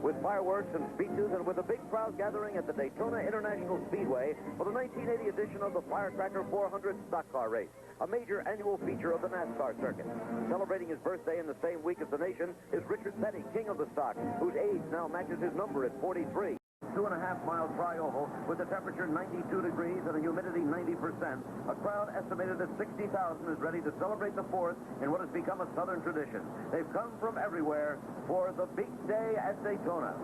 with fireworks and speeches and with a big crowd gathering at the Daytona International Speedway for the 1980 edition of the Firecracker 400 stock car race, a major annual feature of the NASCAR circuit. Celebrating his birthday in the same week as the nation is Richard Petty, king of the stock, whose age now matches his number at 43. 2.5-mile tri-oval with the temperature 92 degrees and the humidity 90%. A crowd estimated at 60,000 is ready to celebrate the 4th in what has become a Southern tradition. They've come from everywhere for the big day at Daytona.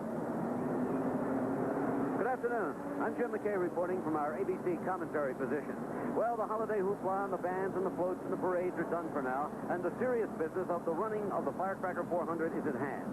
Good afternoon. I'm Jim McKay reporting from our ABC commentary position. Well, the holiday hoopla and the bands and the floats and the parades are done for now, and the serious business of the running of the Firecracker 400 is at hand.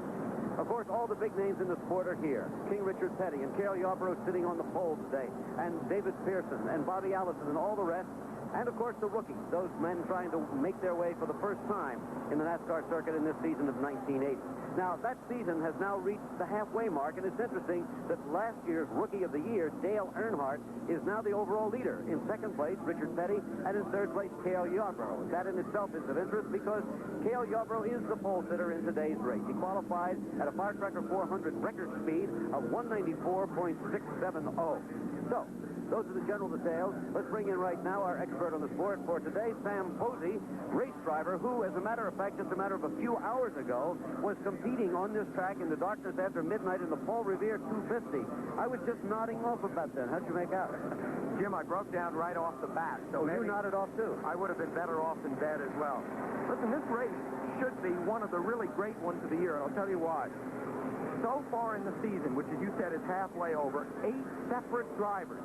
Of course, all the big names in the sport are here. King Richard Petty and Cale Yarborough sitting on the pole today, and David Pearson and Bobby Allison and all the rest. And, of course, the rookies, those men trying to make their way for the first time in the NASCAR circuit in this season of 1980. Now, that season has now reached the halfway mark, and it's interesting that last year's Rookie of the Year, Dale Earnhardt, is now the overall leader. In second place, Richard Petty, and in third place, Cale Yarborough. That in itself is of interest because Cale Yarborough is the pole sitter in today's race. He qualified at a Firecracker 400 record speed of 194.670. So, those are the general details. Let's bring in right now our expert on the sport for today, Sam Posey, race driver, who, as a matter of fact, just a matter of a few hours ago, was competing on this track in the darkness after midnight in the Paul Revere 250. I was just nodding off about that. How'd you make out? Jim, I broke down right off the bat. So you nodded off, too? I would have been better off in bed as well. Listen, this race should be one of the really great ones of the year, and I'll tell you why. So far in the season, which as you said is halfway over, 8 different drivers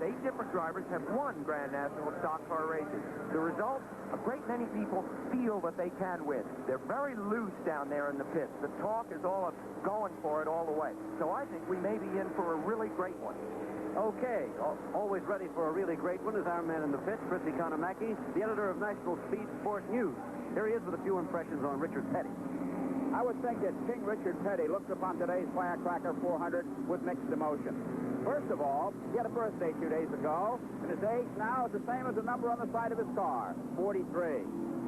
have won Grand National stock car races. The result, a great many people feel that they can win. They're very loose down there in the pits. The talk is all going for it all the way. So I think we may be in for a really great one. Okay, always ready for a really great one is our man in the pits, Chris Economaki, the editor of National Speed Sport News. Here he is with a few impressions on Richard Petty. I would think that King Richard Petty looks upon today's Firecracker 400 with mixed emotion. First of all, he had a birthday 2 days ago, and his age now is the same as the number on the side of his car, 43.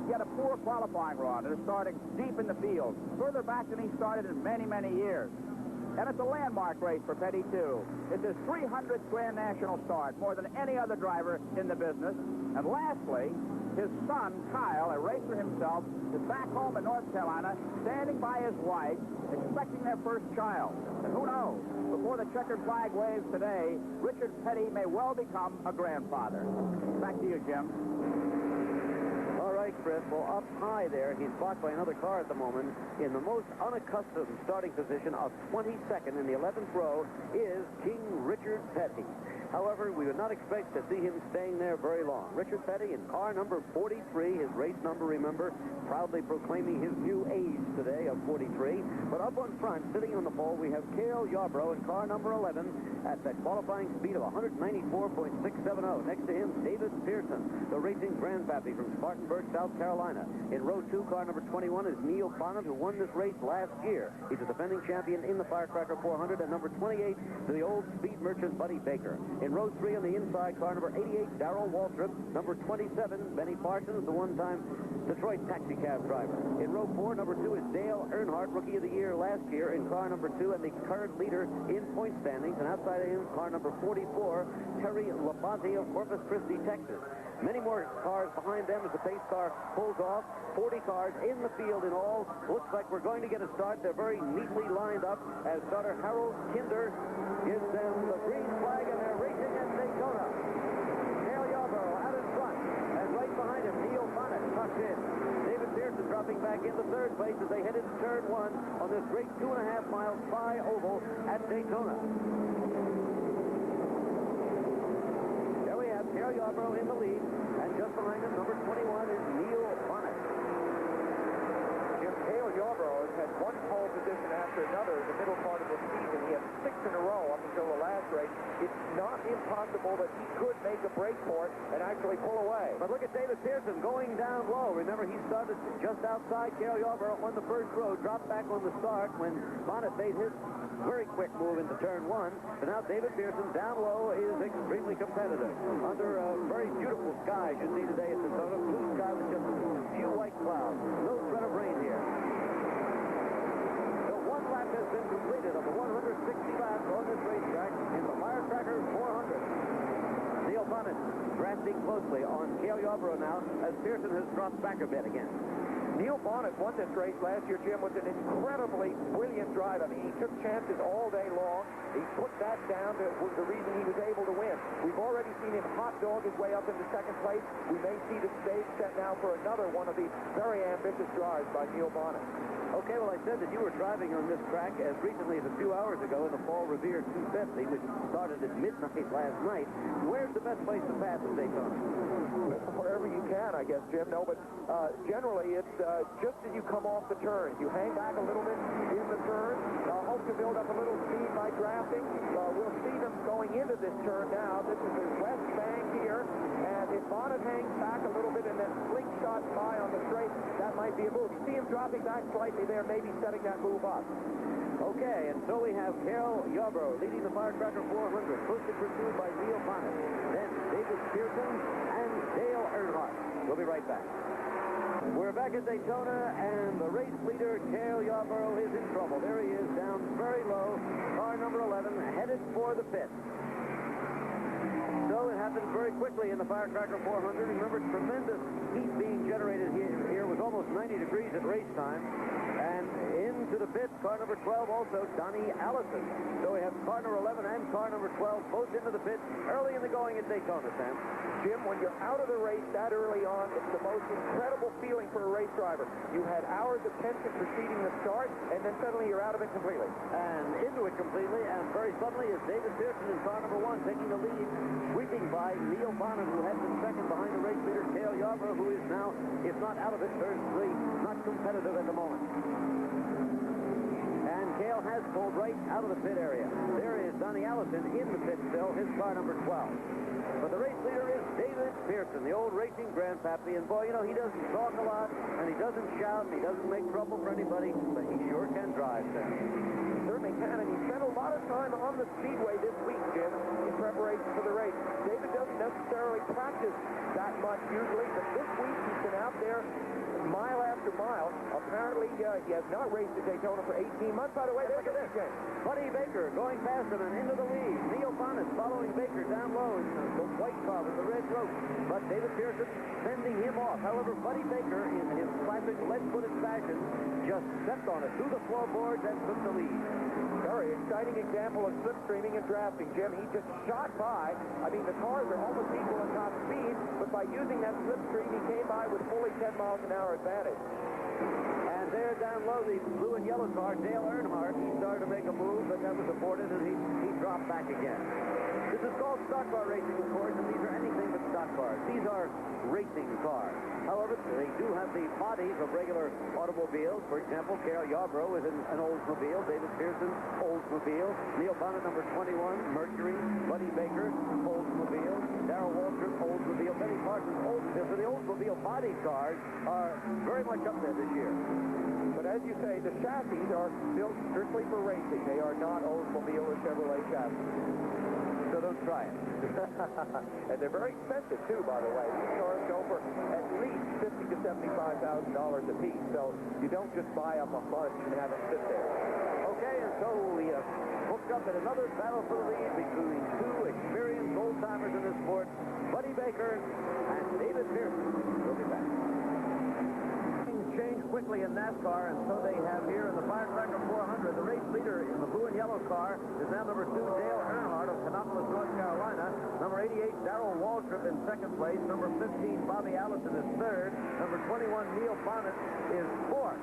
He had a poor qualifying run and is starting deep in the field, further back than he started in many, many years. And it's a landmark race for Petty, too. It's his 300th Grand National start, more than any other driver in the business. And lastly, his son, Kyle, a racer himself, is back home in North Carolina, standing by his wife, expecting their first child. And who knows, before the checkered flag waves today, Richard Petty may well become a grandfather. Back to you, Jim. All right, Chris. Well, up high there, he's blocked by another car at the moment. In the most unaccustomed starting position of 22nd in the 11th row is King Richard Petty. However, we would not expect to see him staying there very long. Richard Petty in car number 43, his race number, remember, proudly proclaiming his new age today of 43. But up on front, sitting on the pole, we have Cale Yarborough in car number 11 at that qualifying speed of 194.670. Next to him, David Pearson, the racing grandpappy from Spartanburg, South Carolina. In row 2, car number 21 is Neil Bonham, who won this race last year. He's a defending champion in the Firecracker 400, and number 28 to the old speed merchant Buddy Baker. In row 3 on the inside, car number 88, Darrell Waltrip. Number 27, Benny Parsons, the one-time Detroit taxi cab driver. In row 4, number 2 is Dale Earnhardt, Rookie of the Year last year in car number 2 and the current leader in point standings. And outside of him, car number 44, Terry Labonte of Corpus Christi, Texas. Many more cars behind them as the pace car pulls off. 40 cars in the field in all. Looks like we're going to get a start. They're very neatly lined up as starter Harold Kinder gives them the green flag, and they're racing at Daytona. Cale Yarborough out in front, and right behind him, Neil Bonnet tucked in. David Pearson dropping back into third place as they head into turn 1 on this great 2.5-mile tri-oval at Daytona. There we have Cale Yarborough in the lead, and just behind him, number 21 is Neil Bonnet. Cale Yarborough has had one pole position after another in the middle part of the season. He had 6 in a row up until the last race. It's not impossible that he could make a break for it and actually pull away. But look at David Pearson going down low. Remember, he started just outside Cale Yarborough on the first row, dropped back on the start when Bonnet made his very quick move into turn 1. But now David Pearson down low is extremely competitive. Under a very beautiful sky, you see today at Daytona. Blue sky with just a few white clouds. No threat of rain here. The one lap has been completed of the 160 Cale Yarborough now, as Pearson has dropped back a bit again. Neil Bonnet won this race last year, Jim, with an incredibly brilliant drive. I mean, he took chances all day long. He put that down to the reason he was able to win. We've already seen him hot dog his way up into second place. We may see the stage set now for another one of these very ambitious drives by Neil Bonnet. Okay, well, I said that you were driving on this track as recently as a few hours ago in the Fall Revere 250, which started at midnight last night. Where's the best place to pass at Daytona? Wherever you can, I guess, Jim. No, but generally it's just as you come off the turn. You hang back a little bit in the turn. Hope to build up a little speed by drafting. We'll see them going into this turn now. This is the west bank here, and if Bonnet hangs back a little bit and then slingshot by on the straight, that might be a move. You see him dropping back slightly there, maybe setting that move up. Okay, and so we have Cale Yarborough leading the Firecracker 400, closely pursued by Neil Bonnet, then David Pearson and Dale Earnhardt. We'll be right back. We're back at Daytona, and the race leader, Cale Yarborough, is in trouble. There he is, down very low, car number 11, headed for the pit. So it happened very quickly in the Firecracker 400. Remember, tremendous heat being generated here was almost 90 degrees at race time. And into the pit, car number 12 also, Donnie Allison. So we have car number 11 and car number 12 both into the pit early in the going at Daytona, Sam. Jim, when you're out of the race that early on, it's the most incredible feeling for a race driver. You had hours of tension preceding the start, and then suddenly you're out of it completely. And into it completely, and very suddenly is David Pearson in car number 1 taking the lead, sweeping by Neil Bonnet, who had been second behind the race leader, Cale Yarborough, who is now, if not out of it, certainly not competitive at the moment. And Cale has pulled right out of the pit area. There is Donnie Allison in the pit still, his car number 12. But the race leader is David Pearson, the old racing grandpappy. And boy, you know, he doesn't talk a lot, and he doesn't shout, and he doesn't make trouble for anybody, but he sure can drive, Sam. He certainly can, and he spent a lot of time on the Speedway this week, Jim, in preparation for the race. David doesn't necessarily practice that much usually, but this week he's been out there mile after mile. Apparently, he has not raced at Daytona for 18 months. By the way, look at this. Buddy Baker going past him and into the lead. Neil Bonnet following Baker down low in the white car with the red rope. But David Pearson sending him off. However, Buddy Baker, in his classic lead-footed fashion, just stepped on it through the floorboards and took the lead. Very exciting example of slipstreaming and drafting, Jim. He just shot by. I mean, the cars are almost equal in top speed, but by using that slipstream, he came by with fully 10 miles an hour advantage. And there down low, the blue and yellow car, Dale Earnhardt, he started to make a move, but that was aborted, and he dropped back again. This is called stock car racing, of course, and these are anything but stock cars. These are racing cars. However, they do have the bodies of regular automobiles. For example, Cale Yarborough is an Oldsmobile. David Pearson, Oldsmobile. Neil Bonnet, number 21, Mercury. Buddy Baker, Oldsmobile. Darrell Waltrip, Oldsmobile. Benny Parsons, Oldsmobile. So the Oldsmobile body cars are very much up there this year. But as you say, the chassis are built strictly for racing. They are not Oldsmobile or Chevrolet chassis. So don't try it. And they're very expensive, too, by the way. These cars go for at least $50,000 to $75,000 a piece. So you don't just buy up a bunch and have them sit there. Okay, and so we hooked up at another battle for the lead between two experienced old-timers in this sport, Buddy Baker and David Pearson. We'll be back. Change quickly in NASCAR, and so they have here in the Firecracker 400. The race leader in the blue and yellow car is now number 2, Dale Earnhardt of Kannapolis, North Carolina. Number 88, Darrell Waltrip in second place. Number 15, Bobby Allison is third. Number 21, Neil Bonnet is fourth.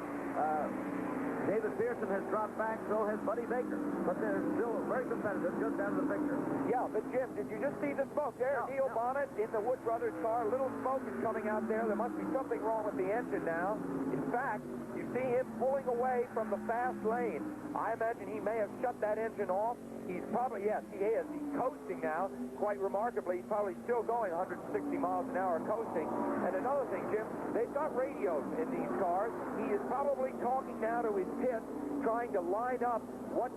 David Pearson has dropped back, so has Buddy Baker. But they're still very competitive just out of the picture. Yeah, but Jim, did you just see the smoke there? Neil Bonnet in the Wood Brothers car. Little smoke is coming out there. There must be something wrong with the engine now. In fact, you see him pulling away from the fast lane. I imagine he may have shut that engine off. He's probably, yes, he is. He's coasting now, quite remarkably. He's probably still going 160 miles an hour coasting. And another thing, Jim, they've got radios in these cars. He is probably talking now to his pit, trying to line up what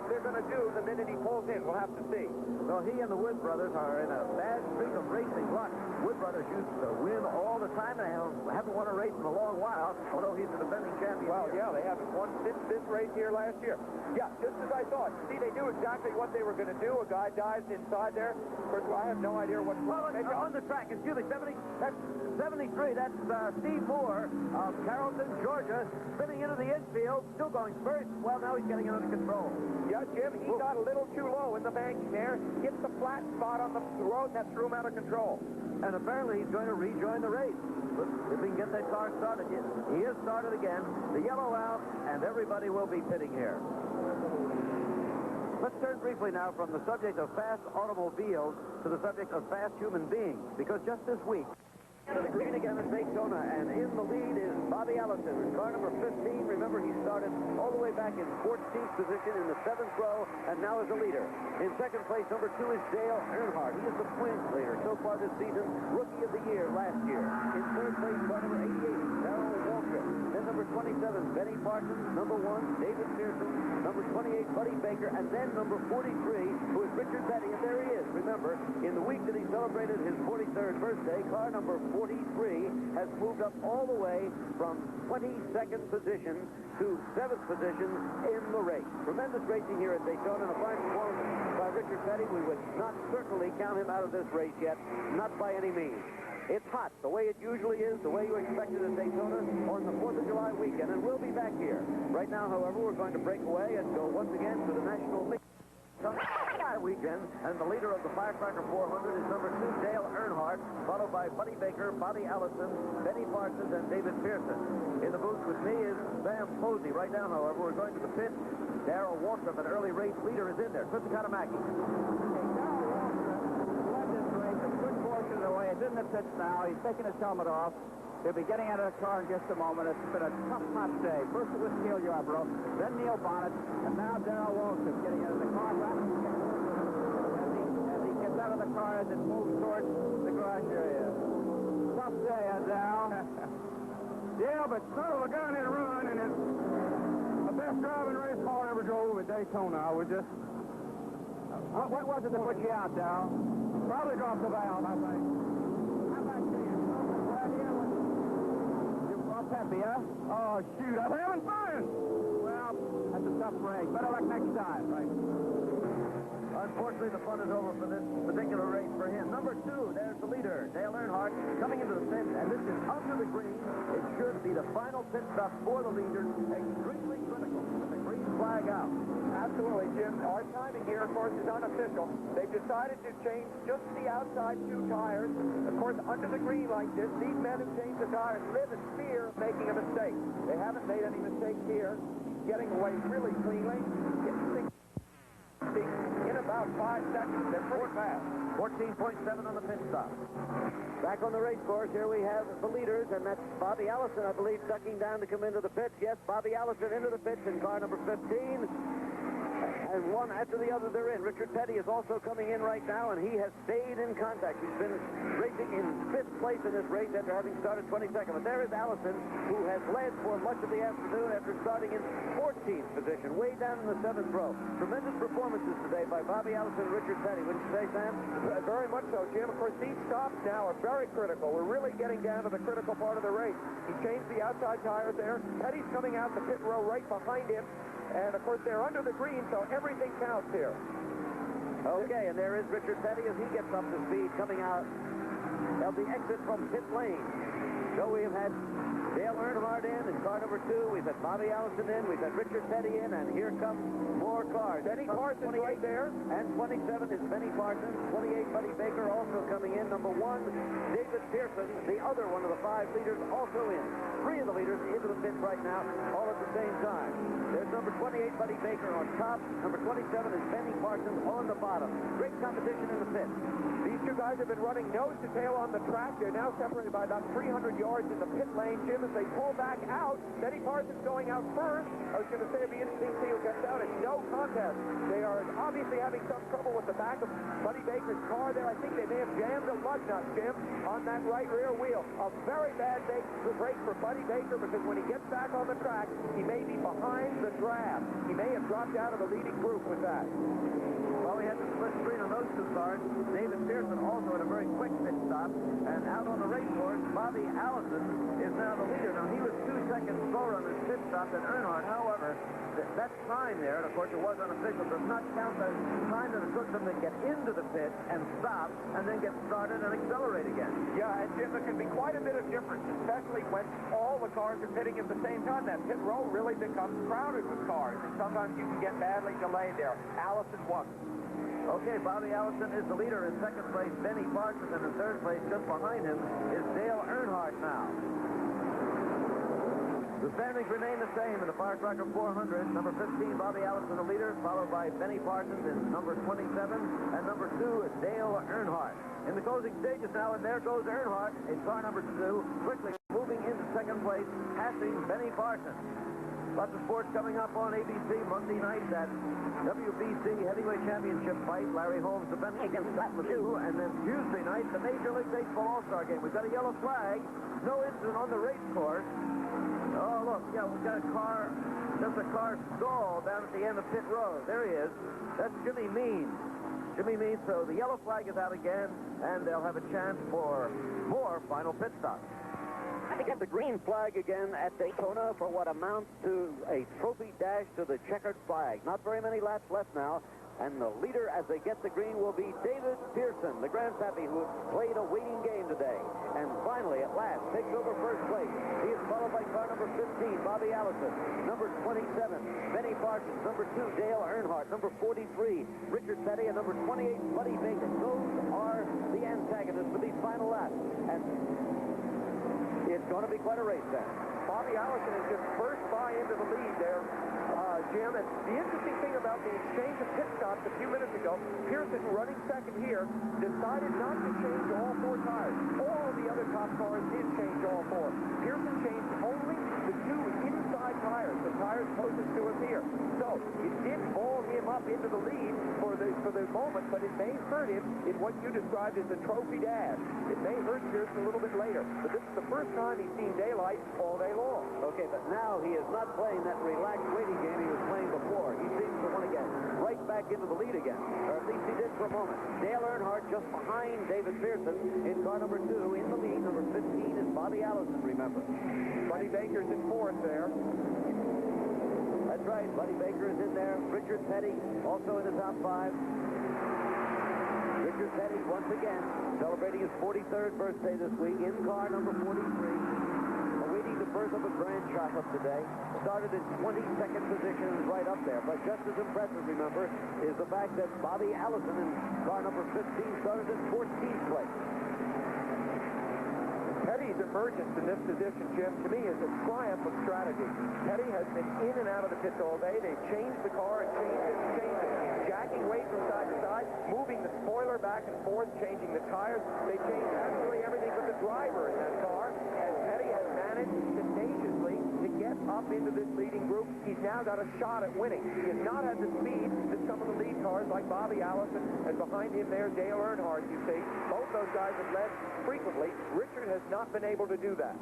they're going to do the minute he pulls in. We'll have to see. Well, he and the Wood brothers are in a bad streak of racing luck. Wood brothers used to win all the time. They haven't won a race in a long while, although he's the defending champion. Well, yeah, they haven't won since this race here last year. Yeah, just as I thought. See, they knew exactly what they were going to do. A guy dives inside there. Of course, I have no idea what... Well, on the track, excuse me, 73, that's Steve Moore of Carrollton, Georgia, spinning into the infield, still going very well. Now he's getting it under control. Yeah, Jim, he got a little too low in the banking there, hit the flat spot on the road, and that threw him out of control. And apparently he's going to rejoin the race. If he can get that car started, he is started again. The yellow out, and everybody will be pitting here. Let's turn briefly now from the subject of fast automobiles to the subject of fast human beings, because just this week, to the green again at Daytona, and in the lead is Bobby Allison, car number 15. Remember, he started all the way back in 14th position in the 7th row, and now is the leader. In second place, number 2 is Dale Earnhardt. He is the points leader so far this season, rookie of the year last year. In third place, car number 88, Darrell Waltrip. Then number 27, Benny Parsons. Number 1, David Pearson. Number 28, Buddy Baker. And then number 43, who is Richard Petty. And there he is. Remember, in the week that he celebrated his 43rd birthday, car number 43 has moved up all the way from 22nd position to 7th position in the race. Tremendous racing here at Daytona, and a fine performance by Richard Petty. We would not certainly count him out of this race yet, not by any means. It's hot, the way it usually is, the way you expect it at Daytona on the 4th of July weekend, and we'll be back here. Right now, however, we're going to break away and go once again to the National Mix weekend, and the leader of the Firecracker 400 is number 2, Dale Earnhardt, followed by Buddy Baker, Bobby Allison, Benny Parsons, and David Pearson. In the booth with me is Sam Posey. Right now, however, we're going to the pit. Darrell Waltrip, an early race leader, is in there. Chris Economaki. Darrell Waltrip led this race a good portion of the way. He's in the pits now. He's taking his helmet off. He'll be getting out of the car in just a moment. It's been a tough, hot day. First it was Neil Yarborough, then Neil Bonnet, and now Darrell Waltrip getting out of the car. As he gets out of the car, as it moves towards the garage area. Tough day, Darrell. Yeah, but son of a gun and run, and it's the best driving race car I ever drove at Daytona. I was just... What was it that put you out, Darrell? Probably dropped the valve, I think. How about you? Peppy, huh? Oh, shoot, I'm having fun. Well, that's a tough race. Better luck next time. Right. Unfortunately, the fun is over for this particular race for him. Number 2, there's the leader, Dale Earnhardt, coming into the pit, and this is under the green. It should be the final pit stop for the leader. Extremely critical with the green flag out. Absolutely, Jim. Our timing here, of course, is unofficial. They've decided to change just the outside 2 tires. Of course, under the green like this, these men who change the tires live in fear of making a mistake. They haven't made any mistakes here. Getting away really cleanly. In about 5 seconds. They're pretty fast. 14.7 on the pit stop. Back on the race course, here we have the leaders, and that's Bobby Allison, I believe, ducking down to come into the pits. Yes, Bobby Allison into the pits in car number 15. And one after the other they're in. Richard Petty is also coming in right now, and he has stayed in contact. He's been racing in 5th place in this race after having started 22nd. But there is Allison, who has led for much of the afternoon after starting in 14th position, way down in the 7th row. Tremendous performances today by Bobby Allison and Richard Petty. Wouldn't you say, Sam? Very much so, Jim. Of course, these stops now are very critical. We're really getting down to the critical part of the race. He changed the outside tires there. Petty's coming out the pit row right behind him. And, of course, they're under the green, so everything counts here. Okay, and there is Richard Petty as he gets up to speed coming out of the exit from pit lane. So we have had Dale Earnhardt in car number 2. We've had Bobby Allison in. We've had Richard Petty in, and here come more cars. Benny Parsons right there. And 27 is Benny Parsons. 28, Buddy Baker also coming in. Number 1, David Pearson, the other one of the 5 leaders, also in. 3 of the leaders into the pits right now, all at the same time. There's number 28, Buddy Baker, on top. Number 27 is Benny Parsons on the bottom. Great competition in the pits. These 2 guys have been running nose to tail on the track. They're now separated by about 300 yards in the pit lane. Jim, as they pull back out, Benny Parsons going out first. I was going to say it'd be interesting to see who gets out. It's no contest. They are obviously having some trouble with the back of Buddy Baker's car there. I think they may have jammed a lug nut, Jim, on that right rear wheel. A very bad break for Buddy Baker, because when he gets back on the track, he may be behind the draft. He may have dropped out of the leading group with that. Well, we had the split screen on those 2 cars. David Pearson also had a very quick pit stop. And out on the race course, Bobby Allison is now the leader. Now, he was 2 seconds slower on his pit stop than Earnhardt. However, that time there, and of course it was unofficial, does not count Allison that get into the pit and stop, and then get started and accelerate again. Yeah, and Jim, there can be quite a bit of difference, especially when all the cars are pitting at the same time. That pit row really becomes crowded with cars, and sometimes you can get badly delayed there. Allison won. Okay, Bobby Allison is the leader. In second place, Benny Parsons, and in third place, just behind him, is Dale Earnhardt now. The standings remain the same in the Firecracker 400. Number 15, Bobby Allison, the leader, followed by Benny Parsons in number 27, and number 2 is Dale Earnhardt. In the closing stages now, and there goes Earnhardt in car number 2, quickly moving into second place, passing Benny Parsons. Lots of sports coming up on ABC Monday night. That WBC Heavyweight Championship fight. Larry Holmes defending against Flatland, and then Tuesday night, the Major League Baseball All-Star Game. We've got a yellow flag. No incident on the race course. Oh, look, yeah, we've got a car. Just a car stall down at the end of pit road. There he is. That's Jimmy Means. Jimmy Means, so the yellow flag is out again, and they'll have a chance for more final pit stops. I get the green flag again at Daytona for what amounts to a trophy dash to the checkered flag. Not very many laps left now, and the leader as they get the green will be David Pearson, the grandpappy who played a waiting game today. And finally, at last, takes over first place. He is followed by car number 15, Bobby Allison. Number 27, Benny Parsons. Number 2, Dale Earnhardt. Number 43, Richard Petty. And number 28, Buddy Baker. Those are the antagonists for these final laps. And it's going to be quite a race then. Bobby Allison is just first by into the lead there, Jim. And the interesting thing about the exchange of pit stops a few minutes ago, Pearson, running second here, decided not to change all 4 tires. All of the other top cars did change all 4. Pearson changed only the 2 inside tires, the tires closest to us here. So it did ball him up into the lead for the moment, but it may hurt him in what you described as the trophy dash. It may hurt Pearson a little bit later. But this is the first time he's seen daylight all day long. Okay, but now he is not playing that relaxed waiting game he was playing before. He seems to want to get right back into the lead again, or at least he did for a moment. Dale Earnhardt just behind David Pearson in car number 2. In the lead, number 15 is Bobby Allison, remember. Buddy Baker's in 4th there. That's right, Buddy Baker is in there. Richard Petty also in the top 5. Richard Petty, once again, celebrating his 43rd birthday this week in car number 43. Awaiting the birth of a grandchild today. Started in 22nd position, right up there. But just as impressive, remember, is the fact that Bobby Allison in car number 15 started in 14th place. Petty's emergence in this position, Jim, to me is a triumph of strategy. Petty has been in and out of the pits all day. They've changed the car and changed it. Jacking weight from side to side, moving the spoiler back and forth, changing the tires. They changed absolutely everything but the driver in that car. And Petty has managed tenaciously to get up into this leading group. He's now got a shot at winning. He has not had the speed that some of the lead cars like Bobby Allison, and behind him there, Dale Earnhardt, you see. Both those guys have led frequently. Richard has not been able to do that.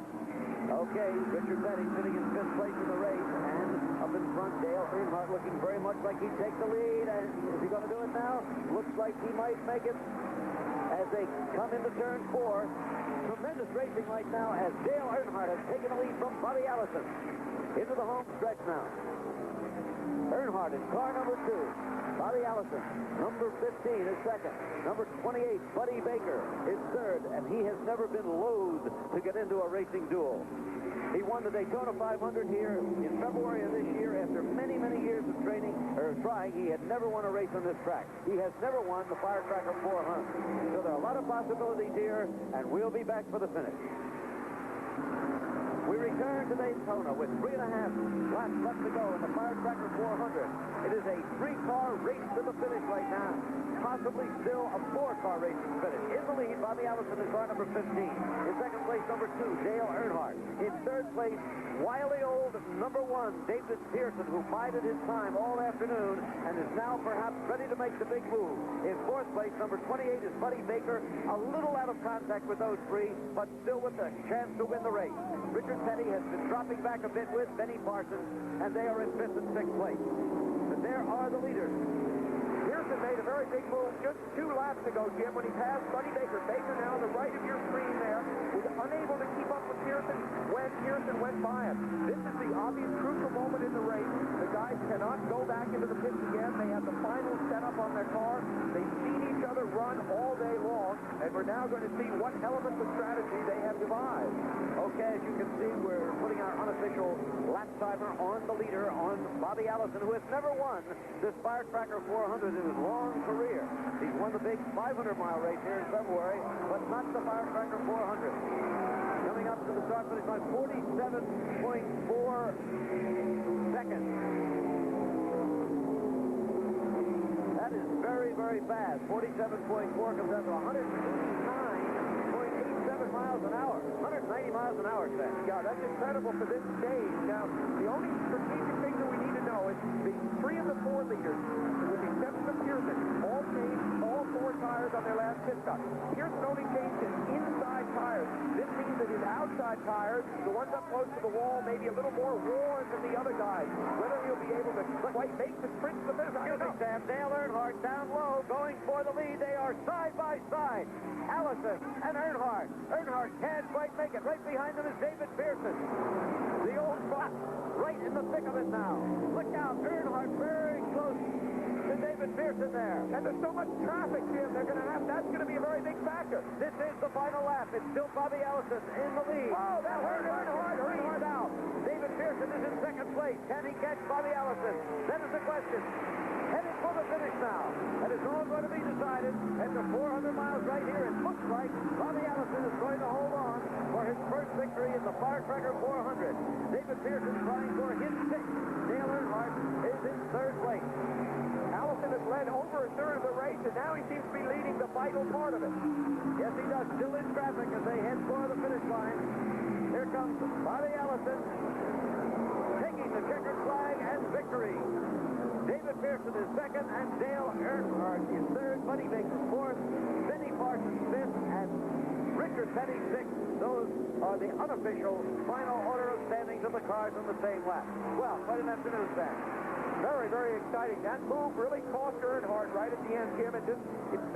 Okay, Richard Petty sitting in 5th place in the race, and up in front, Dale Earnhardt looking very much like he'd take the lead. And is he going to do it now? Looks like he might make it as they come into turn 4. Tremendous racing right now as Dale Earnhardt has taken the lead from Bobby Allison. Into the home stretch now. Earnhardt in car number 2. Bobby Allison, number 15, is second. Number 28, Buddy Baker, is third, and he has never been loath to get into a racing duel. He won the Daytona 500 here in February of this year after many, many years of training, or trying. He had never won a race on this track. He has never won the Firecracker 400. So there are a lot of possibilities here, and we'll be back for the finish. We return to Daytona with 3.5 laps left to go in the Firecracker 400. It is a 3-car race to the finish right now. Possibly still a 4-car race to the finish. In the lead, Bobby Allison in car number 15. In second place, number 2, Dale Earnhardt. In third place, wily old number 1, David Pearson, who bided his time all afternoon and is now perhaps ready to make the big move. In fourth place, number 28 is Buddy Baker. A little out of contact with those 3, but still with a chance to win the race. Richard Petty has been dropping back a bit with Benny Parsons, and they are in 5th and 6th place. But there are the leaders. Pearson made a very big move just 2 laps ago, Jim, when he passed Buddy Baker. Baker now on the right of your screen there was unable to keep up with Pearson when Pearson went by him. This is the obvious crucial moment in the race. The guys cannot go back into the pits again. They have the final setup on their car. They all day long, and we're now going to see what hell of a strategy they have devised. Okay, as you can see, we're putting our unofficial lap timer on the leader, on Bobby Allison, who has never won this Firecracker 400 in his long career. He's won the big 500-mile race here in February, but not the Firecracker 400. Coming up to the start finish line, 47.4 seconds. That is very, very fast. 47.4 comes down to 189.87 miles an hour. 190 miles an hour, Seth. Yeah, that's incredible for this stage. Now, the only strategic thing that we need to know is the 3 of the 4 leaders, with the exception of Pearson, all changed all 4 tires on their last pit stop. Pearson only changed his inside tires. This means that his outside tires, the ones up close to the wall, may be a little more worn than the other guys. Whether he'll be able to quite make the sprint to the finish, I don't know. Sam, Dale Earnhardt down low, going for the lead. They are side by side. Allison and Earnhardt. Earnhardt can't quite make it. Right behind them is David Pearson. The old fox, right in the thick of it now. Look out, Earnhardt very close to David Pearson there. And there's so much traffic, Jim, that's going to be a very big factor. This is the final lap. It's still Bobby Allison in the lead. Oh, that hurt Earnhardt out. David Pearson is in second place. Can he catch Bobby Allison? That is the question. Headed for the finish now. And it's all going to be decided at the 400 miles right here. It looks like Bobby Allison is going to hold on for his first victory in the Firecracker 400. David Pearson trying for his 6th. Dale Earnhardt is in third place. Allison has led over a third of the race, and now he seems to be leading the vital part of it. Yes, he does. Still in traffic as they head for the finish line. Here comes Bobby Allison taking the checkered flag and victory. David Pearson is second, and Dale Earnhardt is third. Buddy Baker fourth, Benny Parsons fifth, and Richard Petty sixth. Those are the unofficial final order of standings of the cars on the same lap. Well, quite an afternoon, Sam. Very, very exciting. That move really cost Earnhardt right at the end, Jim. And it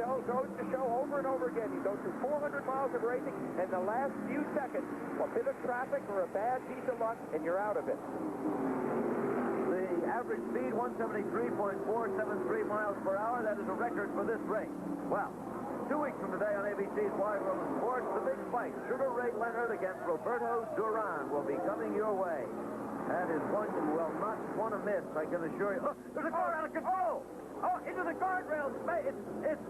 goes to show over and over again. You go through 400 miles of racing, and the last few seconds, a bit of traffic or a bad piece of luck, and you're out of it. The average speed, 173.473 miles per hour. That is a record for this race. Well, 2 weeks from today on ABC's Wide World of Sports, the big fight, Sugar Ray Leonard against Roberto Duran, will be coming your way. That is one you will not want to miss, I can assure you. Oh, there's a car out of control! Oh, into the guardrails! It's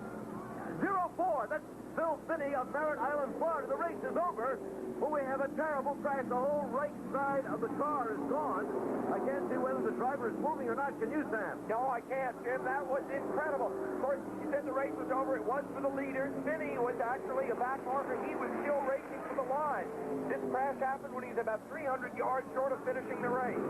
0-4. That's Phil Finney of Merritt Island, Florida. The race is over, but we have a terrible crash. The whole right side of the car is gone. I can't see whether the driver is moving or not. Can you, Sam? No, I can't, Jim. That was incredible. Of course, you said the race was over. It was for the leaders. Finney was actually a back marker. He was still racing for the line. This crash happened when he's about 300 yards short of finishing the race.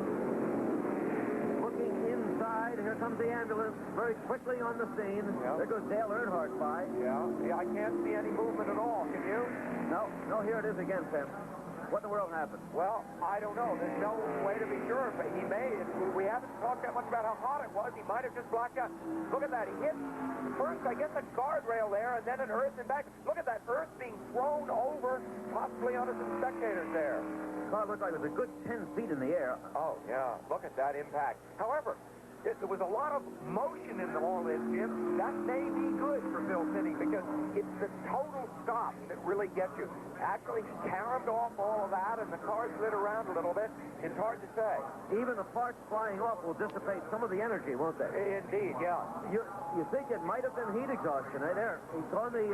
Looking inside, here comes the ambulance very quickly on the scene. Yep. There goes Dale Earnhardt by. Yeah, I can't see any movement at all. Can you? No, here it is again, Sam. What in the world happened? Well, I don't know. There's no way to be sure. But he may. We haven't talked that much about how hot it was. He might have just blacked out. Look at that. He hit first, I guess, a guardrail there, and then an earth and back. Look at that earth being thrown over, possibly onto some spectators there. The car looked like it was a good 10 feet in the air. Oh, yeah. Look at that impact. However, there was a lot of motion in all this, Jim. That may be good for Phil Finney because it's the total stop that really gets you. Actually caromed off all of that, and the car slid around a little bit. It's hard to say. Even the parts flying off will dissipate some of the energy, won't they? Indeed, yeah. You think it might have been heat exhaustion, eh? There. He's on the,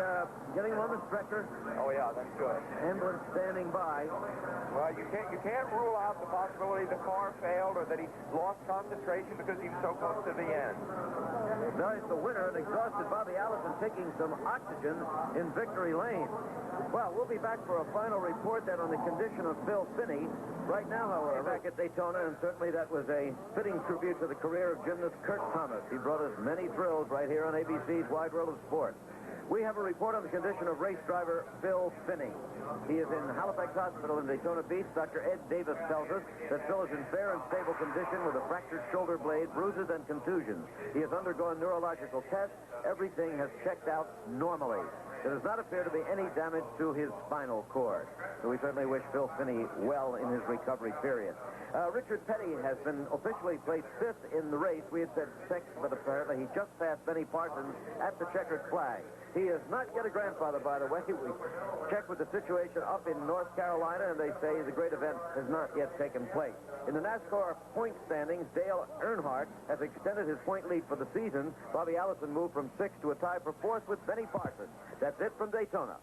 getting him on the stretcher. Oh, yeah, that's good. Ambulance standing by. Well, you can't rule out the possibility the car failed or that he lost concentration because he was so close to the end. No, it's the winner, and exhausted Bobby Allison taking some oxygen in victory lane. Well, we'll be back for a final report then on the condition of Phil Finney. Right now, however, back at Daytona, and certainly that was a fitting tribute to the career of gymnast Kurt Thomas. He brought us many thrills right here on ABC's Wide World of Sports. We have a report on the condition of race driver Phil Finney. He is in Halifax Hospital in Daytona Beach. Dr. Ed Davis tells us that Phil is in fair and stable condition with a fractured shoulder blade, bruises, and contusions. He has undergone neurological tests. Everything has checked out normally. There does not appear to be any damage to his spinal cord. So we certainly wish Phil Finney well in his recovery period. Richard Petty has been officially placed 5th in the race. We had said 6th, but apparently he just passed Benny Parsons at the checkered flag. He is not yet a grandfather, by the way. We checked with the situation up in North Carolina, and they say the great event has not yet taken place. In the NASCAR point standings, Dale Earnhardt has extended his point lead for the season. Bobby Allison moved from 6th to a tie for 4th with Benny Parsons. That's it from Daytona.